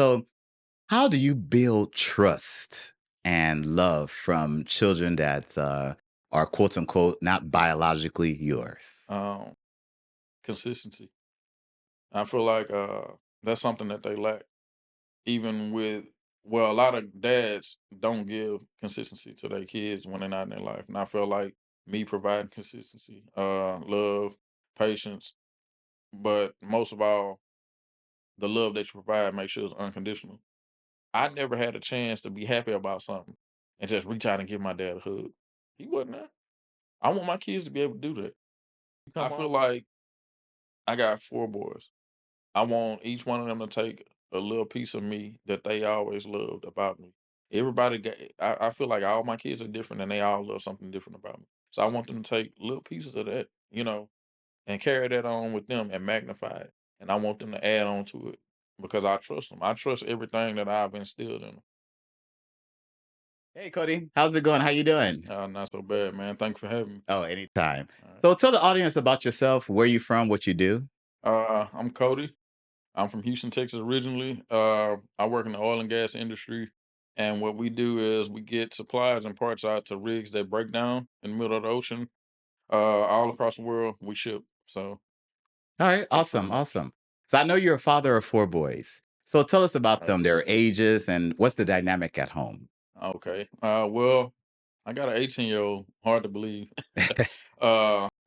So, how do you build trust and love from children that are quote unquote not biologically yours? Um, Consistency. I feel like that's something that they lack. Even with well, a lot of dads don't give consistency to their kids when they're not in their life. And I feel like me providing consistency, love, patience, but most of all, the love that you provide make sure it's unconditional. I never had a chance to be happy about something and just reach out and give my dad a hug. He wasn't there. I want my kids to be able to do that. I Come feel on. like I got 4 boys. I want each one of them to take a little piece of me that they always loved about me. Everybody got I feel like all my kids are different and they all love something different about me. So I want them to take little pieces of that, and carry that on with them and magnify it. And I want them to add on to it because I trust them. I trust everything that I've instilled in them. Hey, Cody, how's it going? How you doing? Not so bad, man. Thank you for having me. Oh, anytime. All right. So, tell the audience about yourself. Where you from? What you do? I'm Cody. I'm from Houston, Texas originally. I work in the oil and gas industry. And what we do is we get supplies and parts out to rigs that break down in the middle of the ocean, all across the world. We ship. So All right, that's pretty awesome, much. awesome. So, I know you're a father of four boys. So, tell us about Right. them, their ages, and what's the dynamic at home. Okay. Well, I got an 18-year-old. Hard to believe.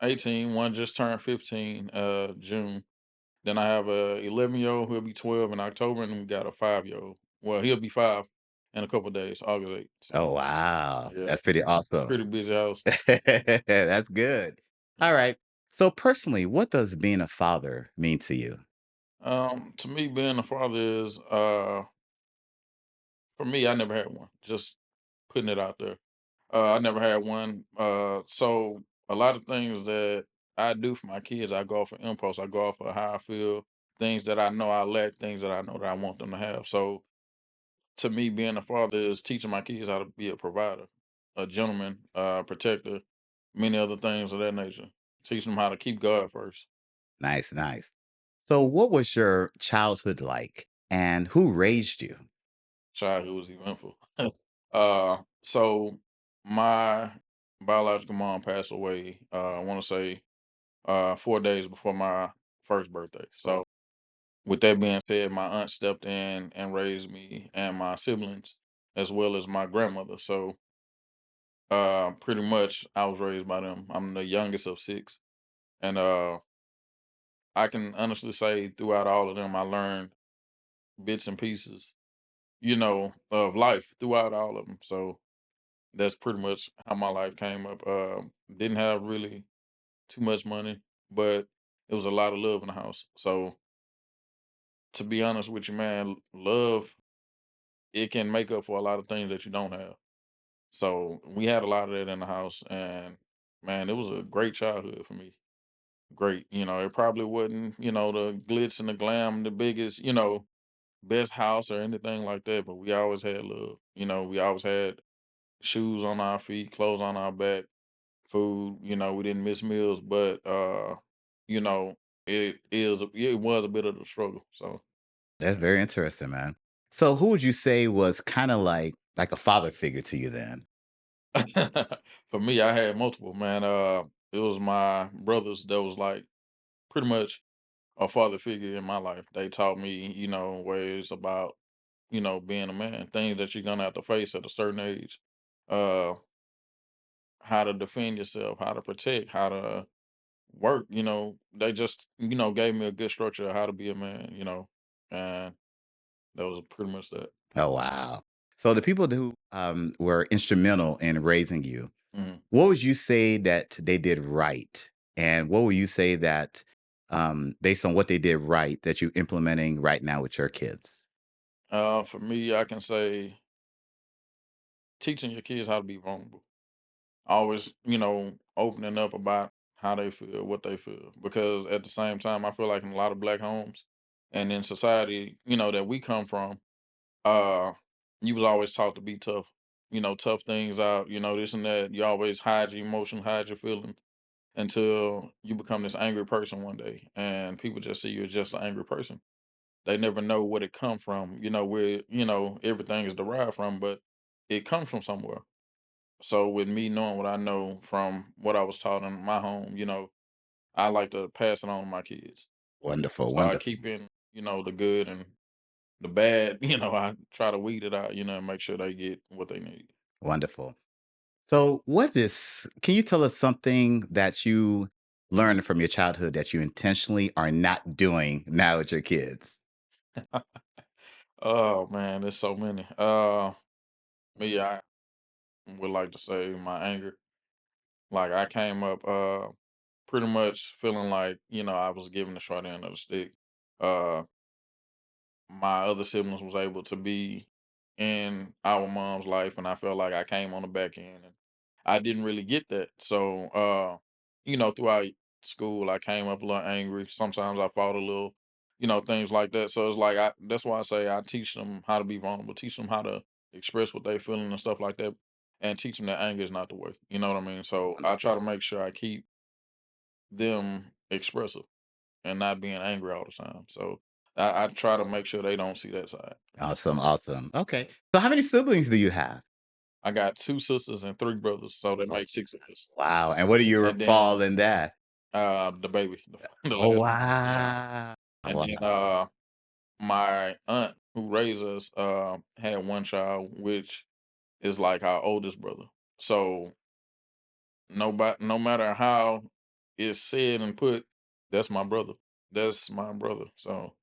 18. One just turned 15. June. Then I have a 11-year-old who'll be 12 in October, and then we got a 5-year-old. Well, he'll be 5 in a couple of days, August 8th. So Oh, wow. yeah, That's pretty awesome. pretty busy house. That's good. All right. So, personally, what does being a father mean to you? To me, being a father is for me, I never had one. Just putting it out there. I never had one. So a lot of things that I do for my kids, I go off of impulse. I go off of how I feel, things that I know I lack, things that I know that I want them to have. So to me, being a father is teaching my kids how to be a provider, a gentleman, protector, many other things of that nature. Teaching them how to keep God first. Nice, nice. So, what was your childhood like and who raised you? Childhood was eventful. So my biological mom passed away. I want to say 4 days before my first birthday. So with that being said, my aunt stepped in and raised me and my siblings as well as my grandmother. So pretty much I was raised by them. I'm the youngest of six, and I can honestly say throughout all of them, I learned bits and pieces, of life throughout all of them. So that's pretty much how my life came up. Didn't have really too much money, but it was a lot of love in the house. So to be honest with you, man, love it can make up for a lot of things that you don't have. So we had a lot of that in the house, and man, it was a great childhood for me. Great, it probably wasn't, the glitz and the glam, the biggest, best house or anything like that, but we always had love. We always had shoes on our feet, clothes on our back, food. We didn't miss meals, but you know, it was a bit of a struggle. So That's very interesting, man. So, who would you say was kind of like a father figure to you then? for me, I had multiple, man. It was my brothers that was like pretty much a father figure in my life. They taught me, ways about, being a man, things that you're gonna have to face at a certain age. Uh how to defend yourself, how to protect, how to work, they just, gave me a good structure of how to be a man, and that was pretty much that. Oh, wow. So, the people who were instrumental in raising you, Mhm. what would you say that they did right? And what would you say that, based on what they did right, that you implementing right now with your kids? For me, I can say teaching your kids how to be vulnerable. Always, opening up about how they feel, what they feel. Because at the same time, I feel like in a lot of black homes and in society, that we come from, uh, you was always taught to be tough, tough things out, this and that. You always hide your emotion, hide your feelings until you become this angry person one day and people just see you as just an angry person. they never know what it come from, where, everything is derived from, but it comes from somewhere. So with me knowing what I know from what I was taught in my home, I like to pass it on to my kids. Wonderful, So I wonderful, keep in, the good and the bad, I try to weed it out, and make sure they get what they need. wonderful. So, can you tell us something that you learned from your childhood that you intentionally are not doing now with your kids? Oh man, there's so many. Me, I would like to say my anger. Like I came up pretty much feeling like, I was given the short end of the stick. Uh my other siblings was able to be in our mom's life, and I felt like I came on the back end and I didn't really get that. So throughout school I came up a little angry. Sometimes I fought a little, things like that. So it's like that's why I say I teach them how to be vulnerable, teach them how to express what they feeling and stuff like that, and teach them that anger is not the way. You know what I mean? So I try to Wonderful. make sure I keep them expressive and not being angry all the time. So I try to make sure they don't see that side. Awesome, awesome. Okay. So how many siblings do you have? I got 2 sisters and 3 brothers, so that Oh, makes 6 of us. wow. And what do you And fall then, in that? the baby, the Oh, last one, yeah. wow. And then, Wow. my aunt who raised us, had 1 child, which is like our oldest brother. So, no matter how it's said and put, that's my brother. That's my brother. So,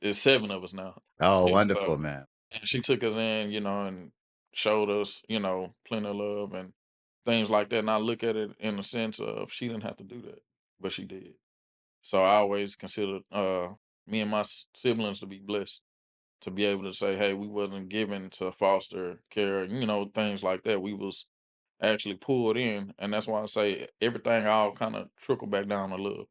it's 7 of us now. Oh, And so wonderful, man. and she took us in, and showed us, plenty of love and things like that. And I look at it in the sense of she didn't have to do that, but she did. So I always consider me and my siblings to be blessed to be able to say, hey, we wasn't given to foster care, things like that. We was actually pulled in. And that's why I say everything all kind of trickle back down to love.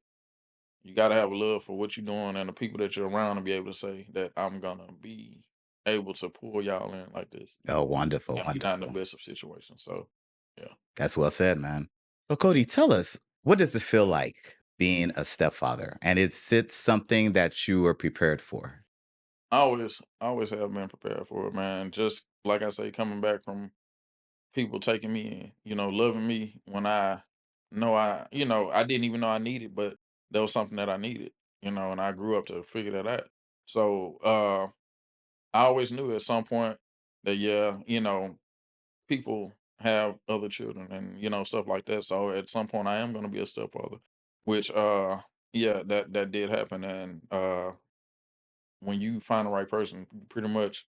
You gotta have a love for what you're doing and the people that you're around to be able to say that I'm gonna be able to pull y'all in like this Oh, wonderful, and we not in the wonderful. best of situations. So yeah. That's well said, man. So, Cody, tell us, what does it feel like being a stepfather? And is it something that you were prepared for? I always have been prepared for it, man. Just like I say, coming back from people taking me in, loving me when I didn't even know I needed, but there was something that I needed, and I grew up to figure that out. So I always knew at some point that yeah, people have other children and stuff like that. So at some point I am going to be a stepfather, which yeah, that did happen. And when you find the right person, you pretty much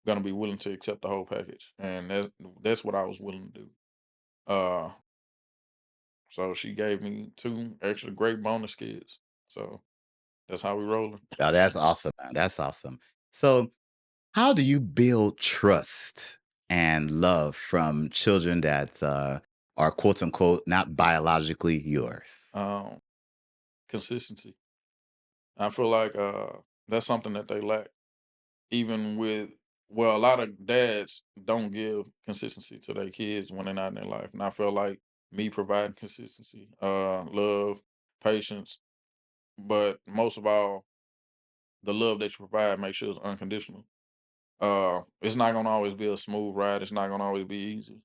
going to be willing to accept the whole package, and that's what I was willing to do. uh so she gave me 2 extra great bonus kids, so that's how we rolling. Oh, that's awesome, man. That's awesome. So, how do you build trust and love from children that are quote unquote not biologically yours? um Consistency. I feel like that's something that they lack. Even with, well, a lot of dads don't give consistency to their kids when they're not in their life. And I feel like me providing consistency, love, patience, but most of all, the love that you provide, make sure it's unconditional. It's not gonna always be a smooth ride. It's not gonna always be easy.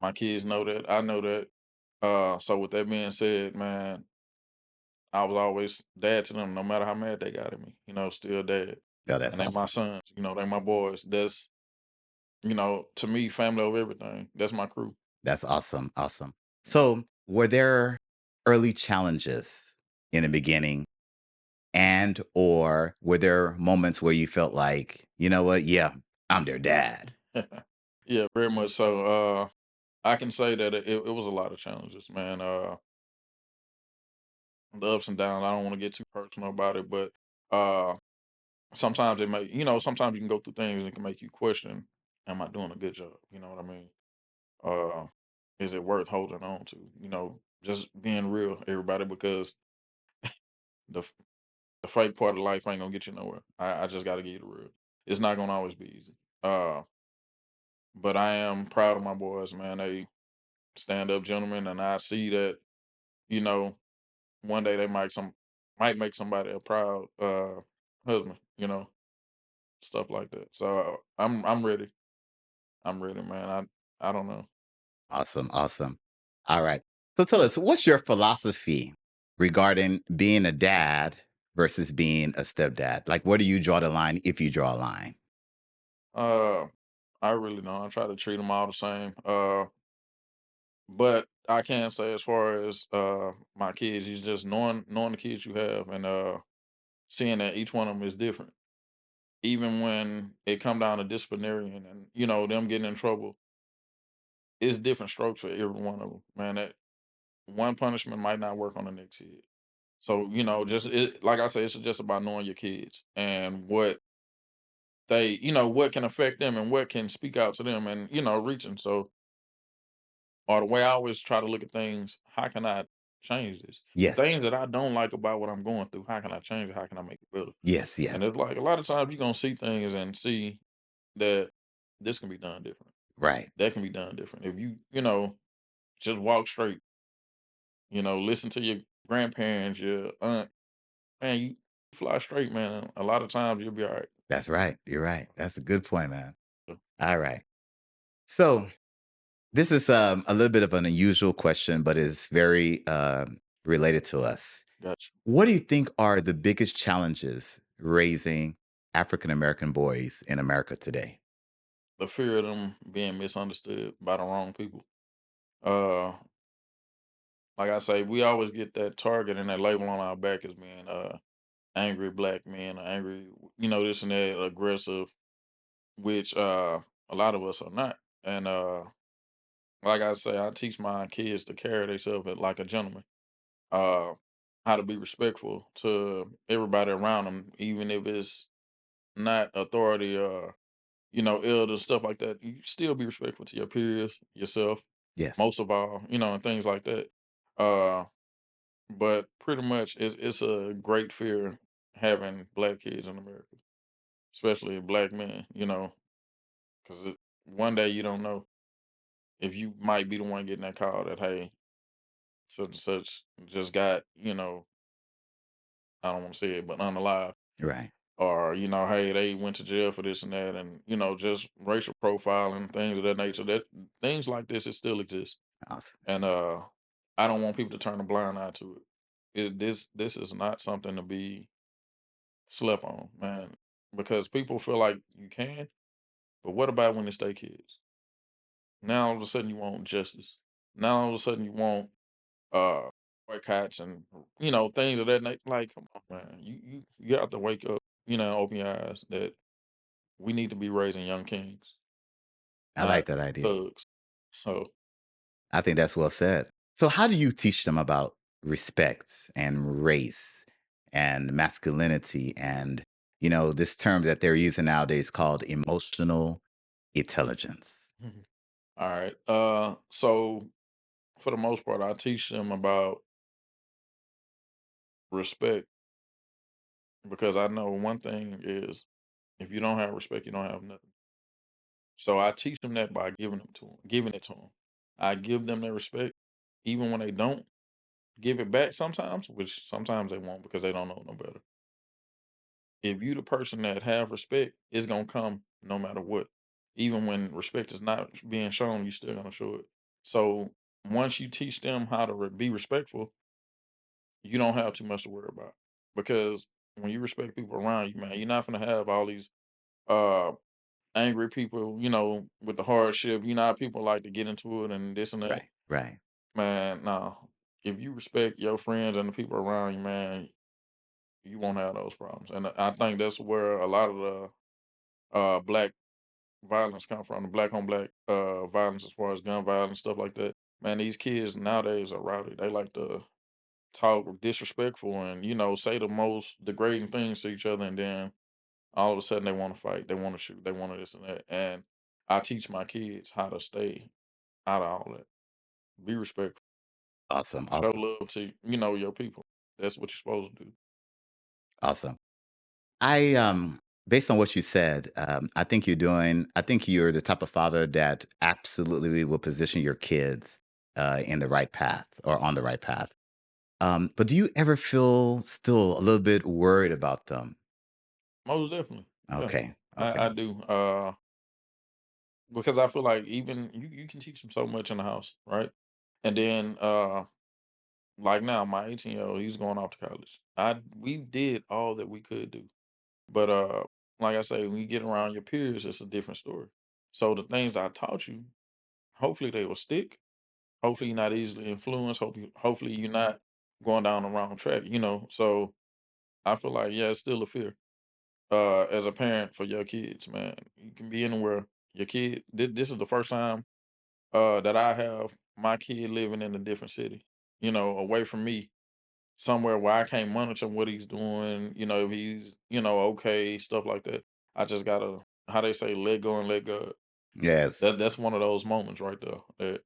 My kids know that. I know that. So with that being said, man, I was always dad to them, no matter how mad they got at me. Still dad. Yeah, that's And they my awesome. sons. They my boys. That's to me, family over everything. That's my crew. That's awesome. Awesome. So, were there early challenges in the beginning? And or were there moments where you felt like, you know what? Yeah, I'm their dad. Yeah, very much so. I can say that it was a lot of challenges, man. The ups and downs. I don't want to get too personal about it, but uh, sometimes it may, sometimes you can go through things that can make you question, am I doing a good job? You know what I mean? Uh, is it worth holding on to? Just being real, everybody, because the f- the fake part of life ain't gonna get you nowhere. I just got to get it real. It's not gonna always be easy. But I am proud of my boys, man. They stand up gentlemen, and I see that you know one day they might make somebody proud. husband, stuff like that. So I'm ready. I'm ready, man. I don't know. Awesome. Awesome. All right. So tell us, what's your philosophy regarding being a dad versus being a stepdad? Like, where do you draw the line if you draw a line? Uh, I really don't. I try to treat them all the same. But I can say as far as my kids, is just knowing the kids you have and seeing that each one of them is different. Even when it come down to disciplinarian and them getting in trouble, it's different strokes for every one of them. Man, that one punishment might not work on the next kid. So just like I said, it's just about knowing your kids and what what can affect them and what can speak out to them and reaching. So or the way I always try to look at things, how can I change this? The Yes. things that I don't like about what I'm going through, how can I change it? How can I make it better? Yes. Yes. And it's like a lot of times you're gonna see things and see that this can be done different. Right. That can be done different. If just walk straight, listen to your grandparents, your aunt, man, you fly straight, man. A lot of times you'll be all right. That's right. You're right. That's a good point, man. So, All right. So this is a little bit of an unusual question, but it's very related to us. gotcha. What do you think are the biggest challenges raising African American boys in America today? The fear of them being misunderstood by the wrong people. Uh like I say, we always get that target and that label on our back as being angry black men, or angry, this and that, aggressive, which a lot of us are not. And like I say, I teach my kids to carry themselves like a gentleman. Uh how to be respectful to everybody around them, even if it's not authority or elders, stuff like that. You still be respectful to your peers, yourself, Yes. most of all, and things like that. Uh But pretty much it's a great fear having black kids in America, especially black men, because one day you don't know if you might be the one getting that call that, hey, such and such just got, I don't want to say it, but unalive. Right. Or, hey, they went to jail for this and that, and, just racial profiling, things of that nature. That things like this, it still exists. Awesome. And I don't want people to turn a blind eye to it. This is not something to be slept on, man, because people feel like you can, but what about when it's their kids? Now all of a sudden you want justice. Now all of a sudden you want uh boycotts and things of that nature. Like, come on, man, you have to wake up, open your eyes that we need to be raising young kings, I not like that idea. thugs. So I think that's well said. So, how do you teach them about respect and race and masculinity and, this term that they're using nowadays called emotional intelligence? all right. So for the most part, I teach them about respect because I know one thing is if you don't have respect, you don't have nothing. So I teach them that by giving it to them. I give them their respect, even when they don't give it back sometimes, which sometimes they won't because they don't know no better. If you the person that have respect, it's gonna come no matter what. Even when respect is not being shown, you still gonna show it. So once you teach them how to be respectful, you don't have too much to worry about because when you respect people around you, man, you're not gonna have all these uh angry people, with the hardship. You know how people like to get into it and this and that. Right. Right. Man, no. If you respect your friends and the people around you, man, you won't have those problems. And I think that's where a lot of the black violence come from, the black on black violence as far as gun violence, stuff like that. Man, these kids nowadays are rowdy. They like to talk disrespectful and, say the most degrading things to each other and then all of a sudden they want to fight, they want to shoot, they want to this and that. And I teach my kids how to stay out of all that. Be respectful. Awesome. Show Awesome. love to, your people. That's what you're supposed to do. Awesome. Based on what you said, I think you're the type of father that absolutely will position your kids in the right path or on the right path. But do you ever feel still a little bit worried about them? Most definitely. Yeah, Okay. I Okay. do. Because I feel like even you can teach them so much in the house, right? And then like now, my 18-year-old, he's going off to college. I We did all that we could do. But like I say, when you get around your peers, it's a different story. So the things that I taught you, hopefully they will stick. Hopefully you're not easily influenced. Hopefully you're not going down the wrong track, you know. So I feel like yeah, it's still a fear. As a parent for your kids, man. You can be anywhere. Your kid this is the first time that I have my kid living in a different city, you know, away from me, somewhere where I can't monitor what he's doing, you know, if he's, you know, okay, stuff like that. I just gotta, how they say, let go and let God. Yes. That's one of those moments right there that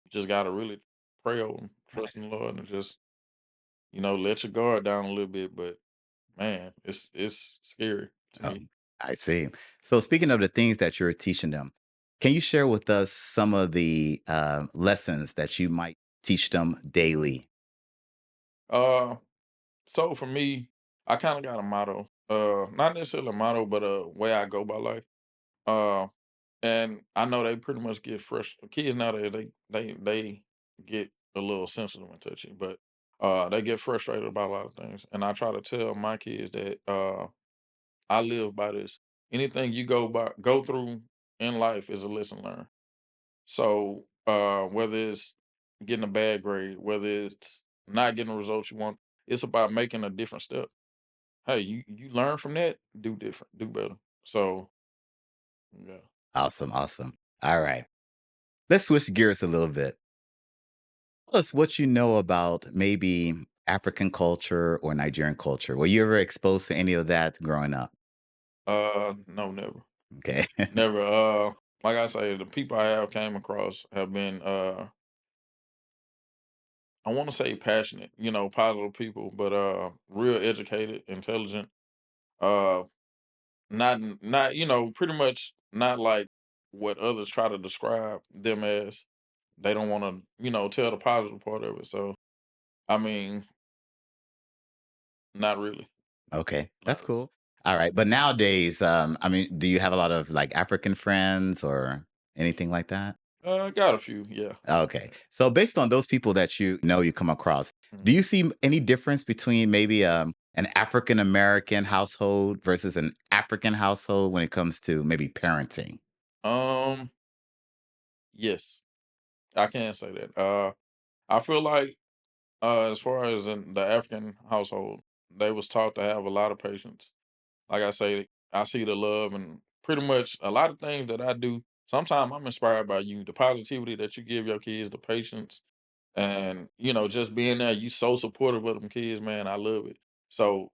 you just gotta really pray over 'em, trust in the Lord, and just, you know, let your guard down a little bit. But man, it's scary to me. I see. So speaking of the things that you're teaching them, can you share with us some of the lessons that you might teach them daily? Uh, so for me, I kind of got a motto. Not necessarily a motto, but a way I go by life. Uh, and I know they pretty much get fresh. Kids nowadays, they get a little sensitive and touchy, but they get frustrated about a lot of things. And I try to tell my kids that I live by this. Anything you go through in life is a lesson learned. So whether it's getting a bad grade, whether it's not getting the results you want, it's about making a different step. Hey, you learn from that, do different, do better. So yeah. Awesome. Awesome. All right. Let's switch gears a little bit. Tell us what you know about maybe African culture or Nigerian culture. Were you ever exposed to any of that growing up? No, never. Okay. Never. Like I say, the people I have came across have been I want to say passionate, you know, positive people, but real educated, intelligent, uh not you know, pretty much not like what others try to describe them as. They don't want to, you know, tell the positive part of it. So I mean, not really. Okay. Not That's cool. All right. But nowadays, I mean, do you have a lot of like African friends or anything like that? really. Got a few, yeah. Okay. So based on those people that you know you come across, Mhm. do you see any difference between maybe an African American household versus an African household when it comes to maybe parenting? Um, yes, I can say that. I feel like as far as in the African household, they was taught to have a lot of patience. Like I say, I see the love and pretty much a lot of things that I do. Sometimes I'm inspired by you, the positivity that you give your kids, the patience, and you know, just being there. You so supportive of them kids, man. I love it. So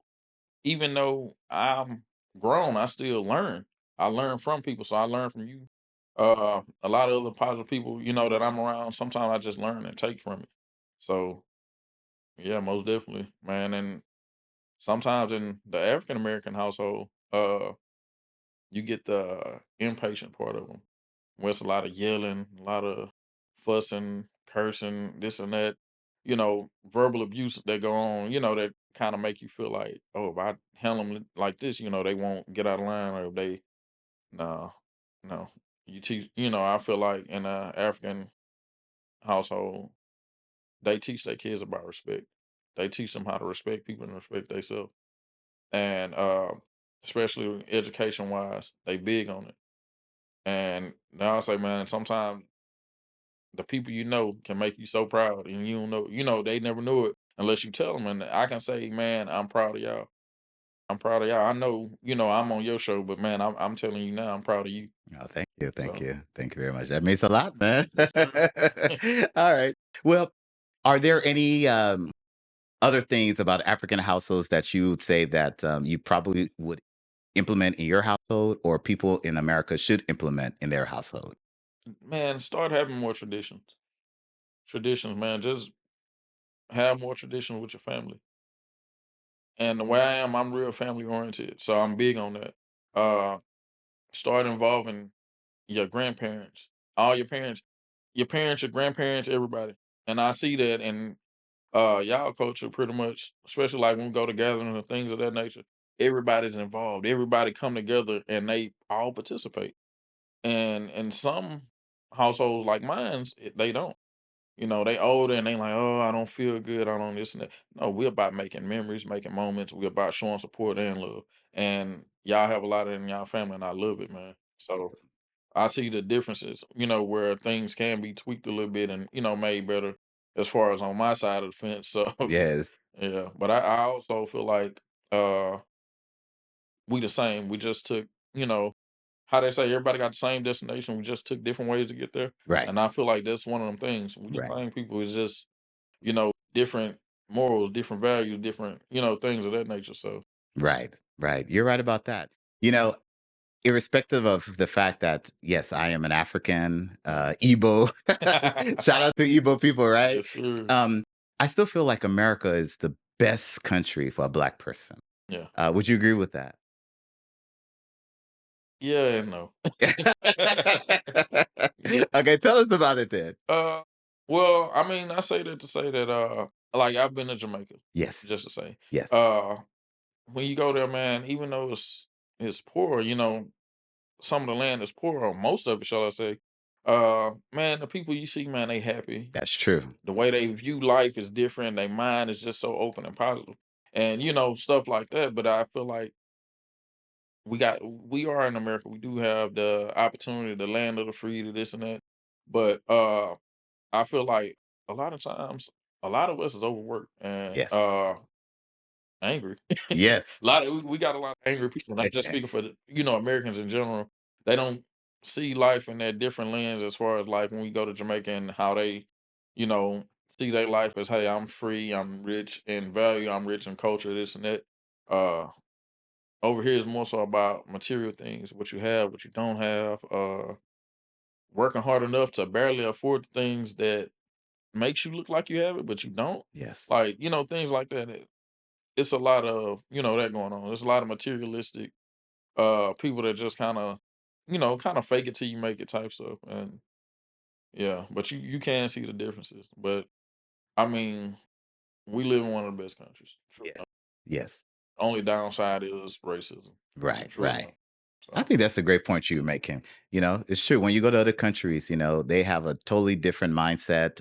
even though I'm grown, I still learn. I learn from people, so I learn from you. A lot of other positive people, you know, that I'm around. Sometimes I just learn and take from it. So yeah, most definitely, man. And sometimes in the African American household, you get the impatient part of them, where it's a lot of yelling, a lot of fussing, cursing, this and that. You know, verbal abuse that go on. You know, that kind of make you feel like, oh, if I handle them like this, you know, they won't get out of line, or if they, no, no. You teach. You know, I feel like in a African household, they teach their kids about respect. They teach them how to respect people and respect themselves. And especially education wise, they big on it. And now I say, man, sometimes the people you know can make you so proud, and you don't know, you know, they never knew it unless you tell them. And I can say, man, I'm proud of y'all. I'm proud of y'all. I know, you know, I'm on your show, but man, I'm telling you now, I'm proud of you. Oh, thank you. Thank So, you. Thank you very much. That means a lot, man. yes, sir. All right. Well, are there any other things about African households that you would say that you probably would implement in your household or people in America should implement in their household? Man, start having more traditions. Traditions, man. Just have more traditions with your family. And the way I am, I'm real family oriented, so I'm big on that. Uh, start involving your grandparents, all your parents, your grandparents, everybody. And I see that in y'all culture pretty much, especially like when we go to gatherings and things of that nature. everybody's involved. Everybody come together and they all participate. And in some households like mine's, they don't. You know, they older and they like, oh, I don't feel good. I don't this and that. No, we're about making memories, making moments. We're about showing support and love. And y'all have a lot of it in y'all family, and I love it, man. So I see the differences, where things can be tweaked a little bit and, made better as far as on my side of the fence. So Yes. yeah. But I also feel like uh we the same. We just took, how they say everybody got the same destination. We just took different ways to get there. Right. And I feel like that's one of them things. We the Right. same people. It's just, different morals, different values, different, things of that nature. So Right. Right. You're right about that. You know, irrespective of the fact that, yes, I am an African, Igbo. Shout out to Igbo people, right? yes, sir. Um, I still feel like America is the best country for a Black person. Yeah. Would you agree with that? Yeah and no. Okay, tell us about it then. Uh, well, I mean, I say that to say that, like I've been to Jamaica, Yes. just to say, Yes. uh, when you go there, man, even though it's poor, some of the land is poor, or most of it, shall I say, man, the people you see, man, they happy. That's true. The way they view life is different. Their mind is just so open and positive, and stuff like that. But I feel like we are in America. We do have the opportunity, the land of the free, to this and that. But I feel like a lot of times, a lot of us is overworked and Yes. angry. A Yes. lot of we got a lot of angry people. Not just speaking for the, Americans in general. They don't see life in that different lens as far as like when we go to Jamaica and how they, you know, see their life as, hey, I'm free, I'm rich in value, I'm rich in culture, this and that. Uh Over here is more so about material things, what you have, what you don't have, working hard enough to barely afford the things that makes you look like you have it, but you don't. Yes. Like, things like that. It's a lot of, that going on. There's a lot of materialistic people that just kind of fake it till you make it type stuff. And yeah, but you can see the differences. But I mean, we live in one of the best countries. True Yeah. enough. Yes. Only downside is racism. Right. True Right. enough. I So think that's a great point you're making. It's true. When you go to other countries, they have a totally different mindset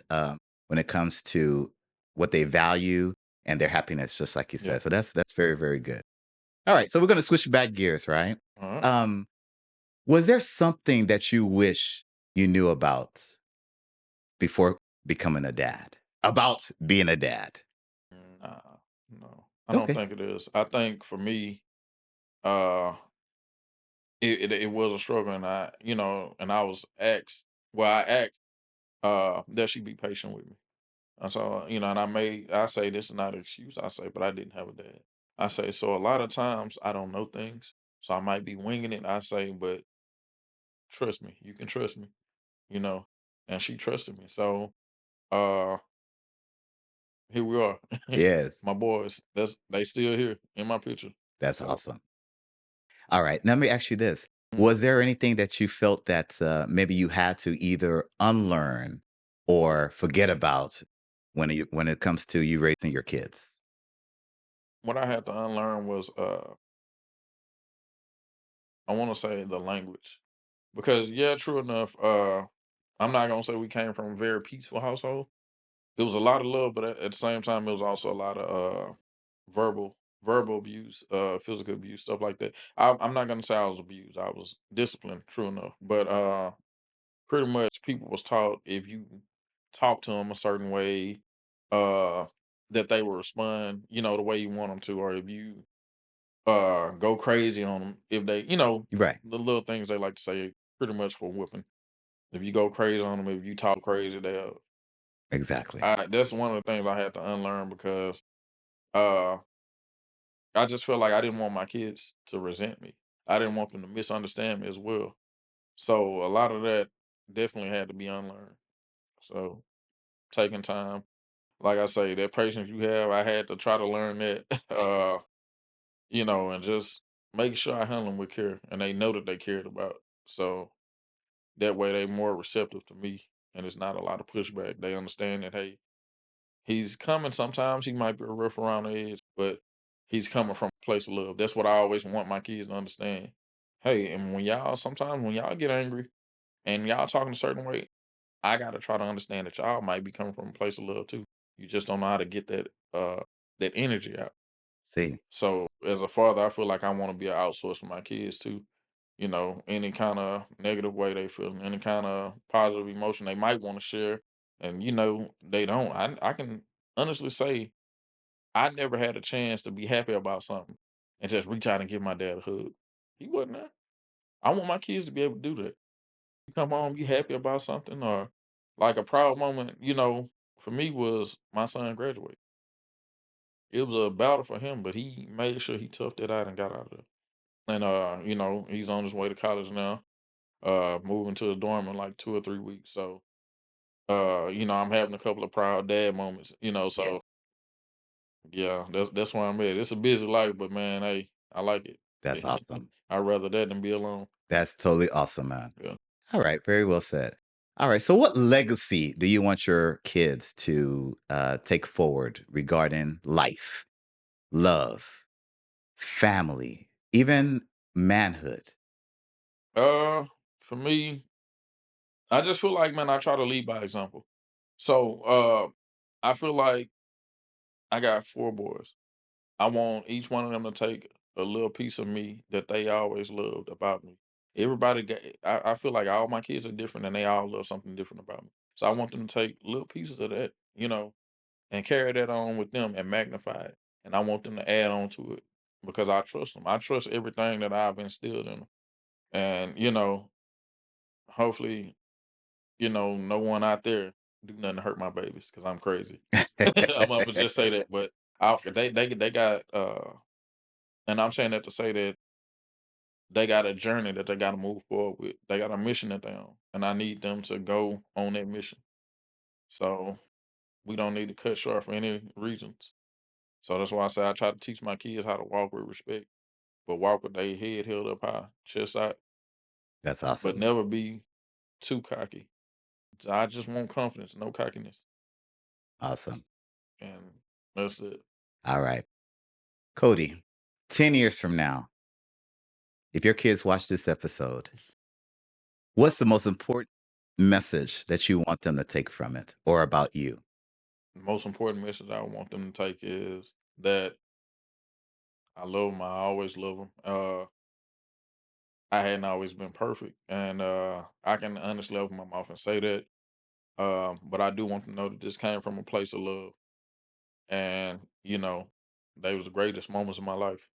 when it comes to what they value and their happiness, just like you yeah. said. So that's very, very good. All right. So we're going to switch back gears, right? All right. Um, was there something that you wish you knew about before becoming a dad? About being a dad? Nah, no. I don't Okay. think it is. I think for me, uh it was a struggle, and I was asked, well, I asked, that she be patient with me. And so, and I say this is not an excuse, I say, but I didn't have a dad. I say, so a lot of times I don't know things. So I might be winging it. I say, but trust me, you can trust me, you know. And she trusted me. So uh here we are. Yes. My boys, they still here in my picture. That's So awesome. All right. Let me ask you this. mm, Was there anything that you felt that maybe you had to either unlearn or forget about when it comes to you raising your kids? what I had to unlearn was I want to say the language. Because yeah, true enough, I'm not gonna say we came from a very peaceful household. It was a lot of love, but at the same time, it was also a lot of verbal verbal abuse, physical abuse, stuff like that. I'm not gonna say I was abused. I was disciplined, true enough. But pretty much people was taught if you talk to them a certain way, uh, that they will respond, the way you want them to, or if you go crazy on them, if they, Right. the little things they like to say, pretty much for whooping. If you go crazy on them, if you talk crazy, they'll. Exactly. That's one of the things I had to unlearn because uh I just felt like I didn't want my kids to resent me. I didn't want them to misunderstand me as well. So a lot of that definitely had to be unlearned. So taking time, like I say, that patience you have, I had to try to learn that. And just make sure I handle them with care, and they know that they cared about. So that way, they more receptive to me, and it's not a lot of pushback. They understand that, hey, he's coming. Sometimes he might be rough around the edge, but he's coming from a place of love. That's what I always want my kids to understand. Hey, and when y'all sometimes when y'all get angry and y'all talking a certain way, I gotta try to understand that y'all might be coming from a place of love too. You just don't know how to get that energy out. See, So as a father, I feel like I want to be an outsource for my kids too. Any kind of negative way they feel, any kind of positive emotion they might want to share, and they don't. I can honestly say I never had a chance to be happy about something and just reach out and give my dad a hug. He wasn't there. I want my kids to be able to do that. You come home, you happy about something, or like a proud moment. For me was my son graduate. It was a battle for him, but he made sure he toughed it out and got out of there. And he's on his way to college now, moving to a dorm in like 2 or 3 weeks. So I'm having a couple of proud dad moments, yes, so yeah, that's where I'm at. It's a busy life, but man, hey, I like it. that's awesome. I'd rather that than be alone. That's totally awesome, man. Yeah. All right, very well said. All right, so what legacy do you want your kids to take forward regarding life, love, family, even manhood? Uh for me, I just feel like, man, I try to lead by example. So I feel like I got 4 boys. I want each one of them to take a little piece of me that they always loved about me. Everybody got I feel like all my kids are different and they all love something different about me. So I want them to take little pieces of that, and carry that on with them and magnify it. And I want them to add on to it because I trust them. I trust everything that I've instilled in them. And, hopefully, no one out there do nothing to hurt my babies because I'm crazy. I'm gonna just say that. But they got and I'm saying that to say that they got a journey that they gotta move forward with. They got a mission that they own. And I need them to go on that mission. So we don't need to cut short for any reasons. So that's why I say I try to teach my kids how to walk with respect, but walk with their head held up high, chest out, That's but awesome. never be too cocky. So I just want confidence, no cockiness. Awesome. And that's it. All right. Cody, 10 years from now, if your kids watch this episode, what's the most important message that you want them to take from it or about you? The most important message I want them to take is that I love them. I always love them. I hadn't always been perfect, and I can honestly open my mouth and say that. But I do want them to know that this came from a place of love, and they was the greatest moments of my life.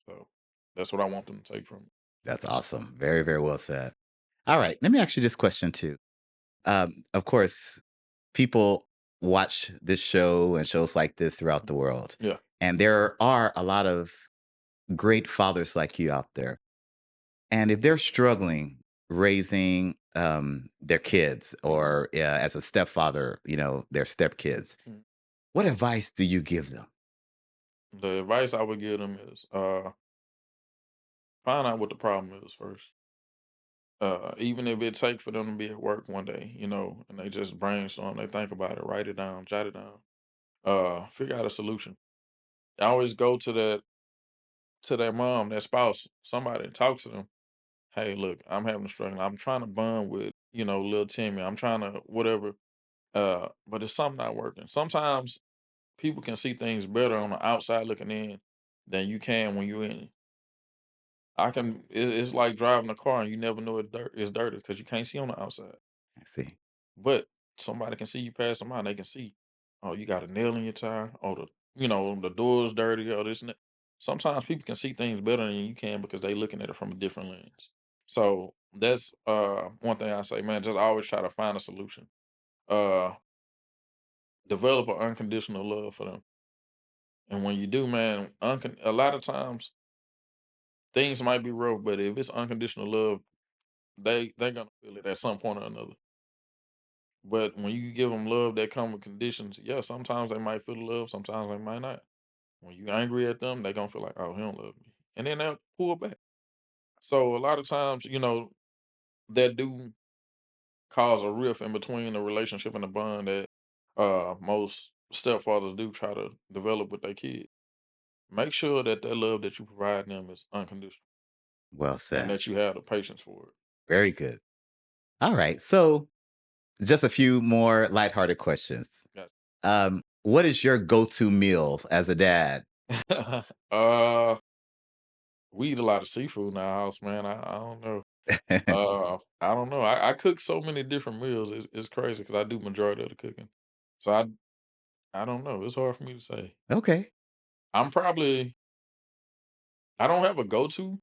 So that's what I want them to take from it. That's awesome. Very, very well said. All right. Let me ask you this question too. Of course, people watch this show and shows like this throughout the world. Yeah. And there are a lot of great fathers like you out there. And if they're struggling raising their kids Mhm. or as a stepfather, their stepkids, Mm. what advice do you give them? The advice I would give them is find out what the problem is first. Even if it take for them to be at work one day, and they just brainstorm, they think about it, write it down, jot it down, figure out a solution. I always go to their mom, their spouse, somebody, and talk to them. Hey, look, I'm having a struggle. I'm trying to bond with, little Timmy. I'm trying to whatever. But it's something not working. Sometimes people can see things better on the outside looking in than you can when you're in. It's like driving a car and you never know it's dirty because you can't see on the outside. I see. But somebody can see you pass them by and they can see, oh, you got a nail in your tire, or the door's dirty, or this and that. Sometimes people can see things better than you can because they looking at it from a different lens. So that's one thing I say, man, just always try to find a solution. Uh Develop an unconditional love for them. And when you do, man, a lot of times things might be rough, but if it's unconditional love, they're gonna feel it at some point or another. But when you give them love that come with conditions, yeah, sometimes they might feel the love, sometimes they might not. When you angry at them, they gonna feel like, oh, he don't love me, and then they'll pull back. So a lot of times, that do cause a rift in between the relationship and the bond that most stepfathers do try to develop with their kids. make sure that that love that you provide them is unconditional Well and said. that you have the patience for it. Very good. All right. So, just a few more lighthearted questions. Got What is your go-to meal as a dad? uh, we eat a lot of seafood in our house, man. I don't know. I don't know. I cook so many different meals. It's crazy because I do majority of the cooking. So I don't know. It's hard for me to say. Okay. I'm probably I don't have a go to,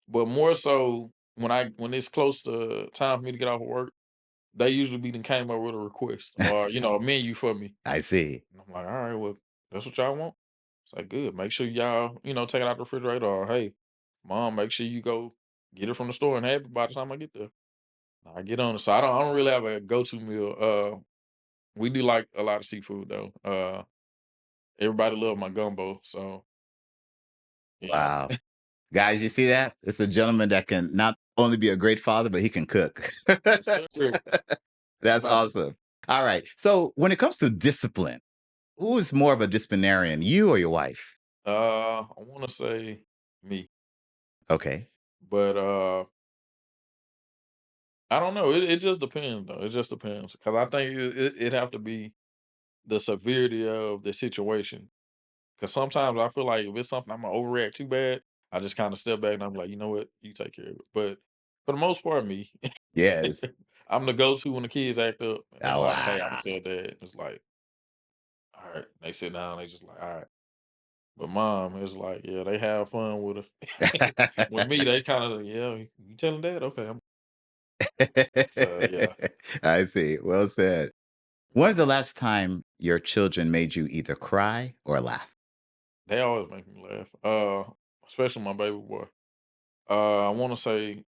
but more so when it's close to time for me to get off of work, they usually be done came up with a request or a menu for me. I see. And I'm like, all right, well, that's what y'all want. It's like good. Make sure y'all, take it out the refrigerator or hey, mom, make sure you go get it from the store and have it by the time I get there. I get on it. So I don't really have a go to meal. We do like a lot of seafood though. Everybody love my gumbo. So yeah. Wow. Guys, you see that? It's a gentleman that can not only be a great father, but he can cook. Yes, sir. That's Like, awesome. All right. So, when it comes to discipline, who is more of a disciplinarian, you or your wife? I wanna say me, Okay. but I don't know. It just depends though. It just depends. Because I think it have to be the severity of the situation. Because sometimes I feel like if it's something I'm gonna overreact too bad, I just kind of step back and I'm like, you know what, you take care of it. But for the most part, me, Yes. I'm the go-to when the kids act up and they Oh, like, hey, I'm gonna wow. tell dad. It's like, all right. They sit down, they just like, all right. But mom is like, yeah, they have fun with her. With me, they kind of, yeah, you telling dad? Okay. So yeah, I see. Well said. When's the last time your children made you either cry or laugh? they always make me laugh. Especially my baby boy. I want to say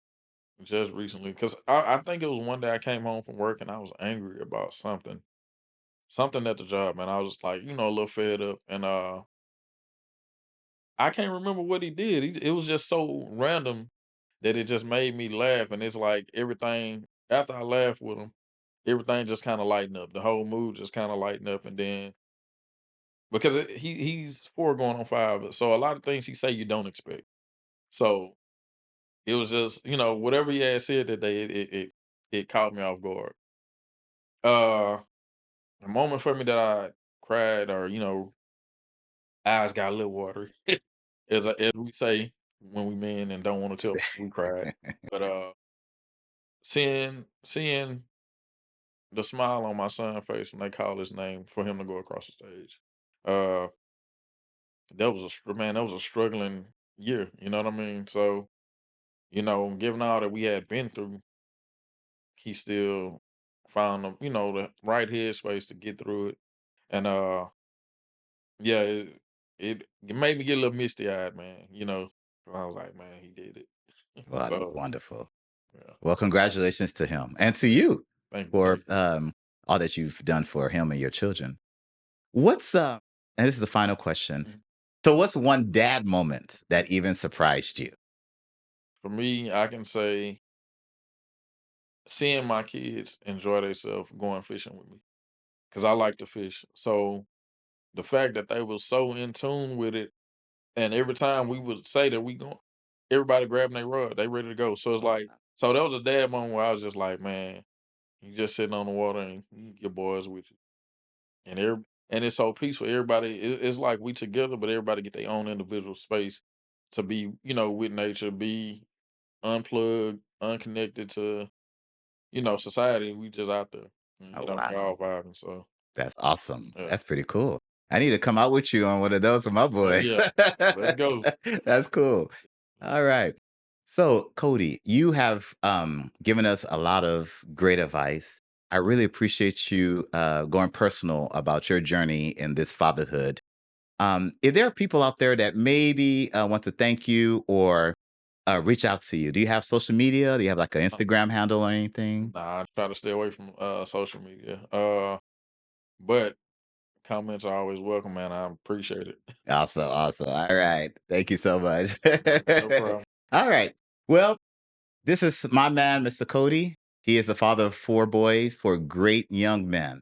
just recently, because I think it was one day I came home from work and I was angry about something at the job, and I was like, a little fed up, and I can't remember what he did. It was just so random that it just made me laugh, and it's like everything after I laughed with him, everything just kind of lightened up. The whole mood just kind of lightened up, and then because he's 4 going on 5, so a lot of things he say you don't expect. So it was just whatever he had said that day, it caught me off guard. Uh, a moment for me that I cried or, eyes got a little watery, as we say when we men and don't want to tell we cried. But seeing the smile on my son's face when they call his name for him to go across the stage, uh, that was man, that was a struggling year. You know what I mean? So given all that we had been through, he still found the right headspace to get through it. And yeah, it made me get a little misty eyed, man. I was like, man, he did it. Wow, that's So wonderful. yeah, Well, congratulations to him and to you thank you, for thank all that you've done for him and your children. What's and this is the final question. you. Mhm. So, what's one dad moment that even surprised you? For me, I can say seeing my kids enjoy themselves going fishing with me because I like to fish. So the fact that they were so in tune with it, and every time we would say that we going, everybody grabbing their rod, they ready to go. So it's like, so that was a dad moment where I was just like, man, you just sitting on the water and your boys with you. And it's so peaceful. Everybody, it's like we together, but everybody get their own individual space to be, with nature, be unplugged, unconnected to, society. We just out there, and, Oh, we wow. all vibing. So That's awesome. yeah, That's pretty cool. I need to come out with you on one of those with my boy. yeah. Let's go. That's cool. All right. So, Cody, you have given us a lot of great advice. I really appreciate you going personal about your journey in this fatherhood. If there are people out there that maybe want to thank you or reach out to you, do you have social media? Do you have like an Uh, Instagram handle or anything? Nah, I try to stay away from social media. But comments are always welcome, man. I appreciate it. Awesome. Awesome. All right. Thank you so much. No problem. All right. Well, this is my man, Mr. Cody. He is the father of 4 boys, 4 great young men.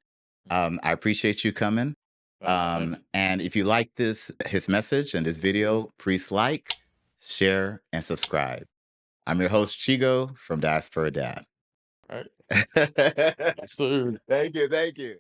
Mm, I appreciate you coming. Thank you. And if you like his message and this video, please like, share, and subscribe. I'm your host, Chigo from Diaspora Dad. All right. Thank Yes, sir. you. Thank you.